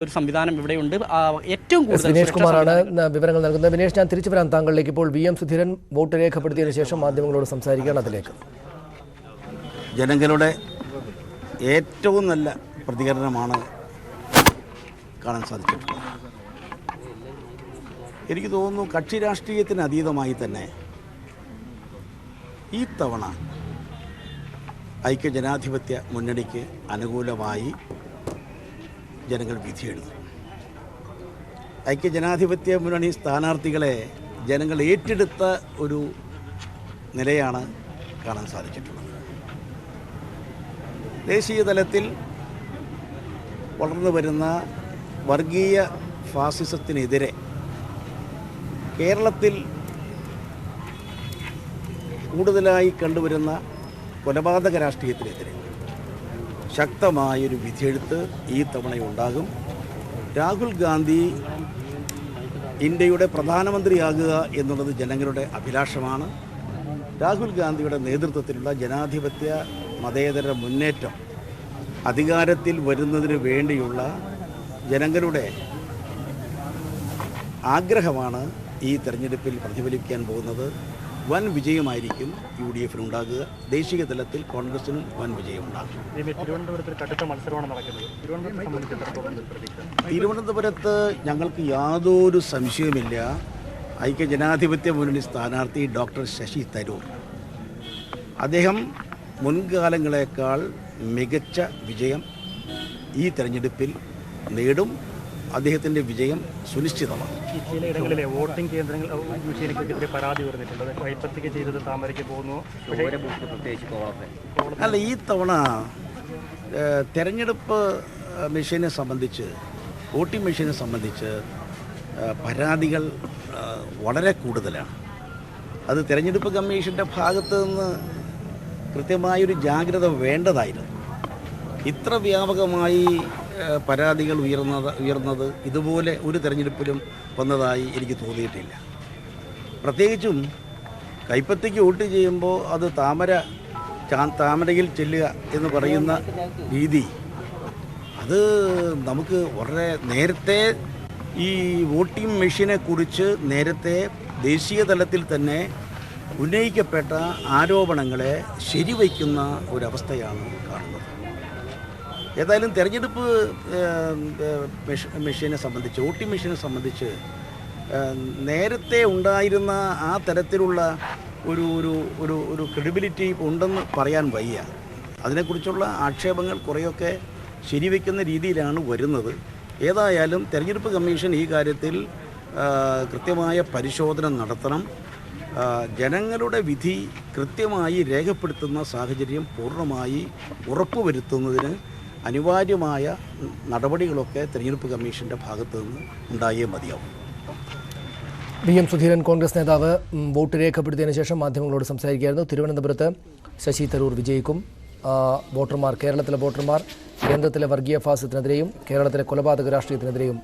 ഒരു സംവിധാനം ഇവിടെയുണ്ട്. ഏറ്റവും കൂടുതൽ വിനേഷ് കുമാറാണ് വിവരങ്ങൾ നൽകുന്നത്. വിനേഷ്, ഞാൻ തിരിച്ചു വരാൻ താങ്കളിലേക്ക്. ഇപ്പോൾ VM സുധീരൻ വോട്ട് രേഖപ്പെടുത്തിയതിനു ശേഷം മാധ്യമങ്ങളോട് സംസാരിക്കുകയാണ്. അതിലേക്ക് ജനങ്ങളുടെ ഏറ്റവും നല്ല പ്രതികരണമാണ് കാണാൻ സാധിച്ചിട്ടുള്ളത്. എനിക്ക് തോന്നുന്നു കക്ഷി രാഷ്ട്രീയത്തിന് അതീതമായി തന്നെ ഈ തവണ ഐക്യജനാധിപത്യ മുന്നണിക്ക് അനുകൂലമായി ജനങ്ങൾ വിധിയെഴുതും. ഐക്യജനാധിപത്യ മുന്നണി സ്ഥാനാർത്ഥികളെ ജനങ്ങൾ ഏറ്റെടുത്ത ഒരു നിലയാണ് കാണാൻ സാധിച്ചിട്ടുള്ളത്. ദേശീയ തലത്തിൽ വളർന്നു വരുന്ന വർഗീയ ഫാസിസത്തിനെതിരെ കേരളത്തിൽ കൂടുതലായി കണ്ടുവരുന്ന കൊലപാതക രാഷ്ട്രീയത്തിനെതിരെ ശക്തമായൊരു വിധിയെഴുത്ത് ഈ തവണയുണ്ടാകും. രാഹുൽ ഗാന്ധി ഇന്ത്യയുടെ പ്രധാനമന്ത്രിയാകുക എന്നുള്ളത് ജനങ്ങളുടെ അഭിലാഷമാണ്. രാഹുൽ ഗാന്ധിയുടെ നേതൃത്വത്തിലുള്ള ജനാധിപത്യ മതേതര മുന്നേറ്റം അധികാരത്തിൽ വരുന്നതിന് വേണ്ടിയുള്ള ജനങ്ങളുടെ ആഗ്രഹമാണ് ഈ തെരഞ്ഞെടുപ്പിൽ പ്രതിഫലിക്കാൻ പോകുന്നത്. വൻ വിജയമായിരിക്കും UDF-നുണ്ടാകുക. ദേശീയ തലത്തിൽ കോൺഗ്രസിനും വൻ വിജയമുണ്ടാകും. തിരുവനന്തപുരത്ത് ഞങ്ങൾക്ക് യാതൊരു സംശയവുമില്ല. ഐക്യജനാധിപത്യ മുന്നണി സ്ഥാനാർത്ഥി ഡോക്ടർ ശശി തരൂർ, അദ്ദേഹം മുൻകാലങ്ങളെക്കാൾ മികച്ച വിജയം ഈ തെരഞ്ഞെടുപ്പിൽ നേടും. അദ്ദേഹത്തിൻ്റെ വിജയം സുനിശ്ചിതമാണ്. ചിലയിടങ്ങളിലെ വോട്ടിംഗ് കേന്ദ്രങ്ങൾ യുജിക്കെതിരെ പരാതി വരുന്നിട്ടുണ്ട്. കൈപ്പത്തിക്ക് ചെയ്തത് താമരയ്ക്ക് പോകുന്നു. അല്ല, ഈ തവണ തെരഞ്ഞെടുപ്പ് മെഷീനെ സംബന്ധിച്ച്, വോട്ടിംഗ് മെഷീനെ സംബന്ധിച്ച് പരാതികൾ വളരെ കൂടുതലാണ്. അത് തെരഞ്ഞെടുപ്പ് കമ്മീഷൻ്റെ ഭാഗത്തു നിന്ന് കൃത്യമായൊരു ജാഗ്രത വേണ്ടതായിരുന്നു. ഇത്ര വ്യാപകമായി പരാതികൾ ഉയർന്നത് ഇതുപോലെ ഒരു തെരഞ്ഞെടുപ്പിലും വന്നതായി എനിക്ക് തോന്നിയിട്ടില്ല. പ്രത്യേകിച്ചും കൈപ്പത്തിക്ക് വോട്ട് ചെയ്യുമ്പോൾ അത് താമരയിൽ ചെല്ലുക എന്ന് പറയുന്ന രീതി, അത് നമുക്ക് വളരെ നേരത്തെ ഈ വോട്ടിംഗ് മെഷീനെക്കുറിച്ച് നേരത്തെ ദേശീയ തലത്തിൽ തന്നെ ഉന്നയിക്കപ്പെട്ട ആരോപണങ്ങളെ ശരിവയ്ക്കുന്ന ഒരവസ്ഥയാണ് കാണുന്നത്. ഏതായാലും തെരഞ്ഞെടുപ്പ് മെഷീനെ സംബന്ധിച്ച്, വോട്ടിംഗ് മെഷീനെ സംബന്ധിച്ച് നേരത്തെ ഉണ്ടായിരുന്ന ആ തരത്തിലുള്ള ഒരു ഒരു ഒരു ഒരു ക്രെഡിബിലിറ്റി ഉണ്ടെന്ന് പറയാൻ വയ്യ. അതിനെക്കുറിച്ചുള്ള ആക്ഷേപങ്ങൾ കുറേയൊക്കെ ശരിവയ്ക്കുന്ന രീതിയിലാണ് വരുന്നത്. ഏതായാലും തെരഞ്ഞെടുപ്പ് കമ്മീഷൻ ഈ കാര്യത്തിൽ കൃത്യമായ പരിശോധന നടത്തണം. ജനങ്ങളുടെ വിധി കൃത്യമായി രേഖപ്പെടുത്തുന്ന സാഹചര്യം പൂർണ്ണമായി ഉറപ്പുവരുത്തുന്നതിന് അനിവാര്യമായ നടപടികളൊക്കെ തെരഞ്ഞെടുപ്പ് കമ്മീഷൻ്റെ ഭാഗത്തു നിന്ന് ഉണ്ടായേ മതിയാവും. VM സുധീരൻ, കോൺഗ്രസ് നേതാവ്, വോട്ട് രേഖപ്പെടുത്തിയതിനു ശേഷം മാധ്യമങ്ങളോട് സംസാരിക്കുകയായിരുന്നു. തിരുവനന്തപുരത്ത് ശശി തരൂർ വിജയിക്കും. കേരളത്തിലെ വോട്ടർമാർ കേന്ദ്രത്തിലെ വർഗീയ ഫാസിസത്തിനെതിരെയും കേരളത്തിലെ കൊലപാതക രാഷ്ട്രീയത്തിനെതിരെയും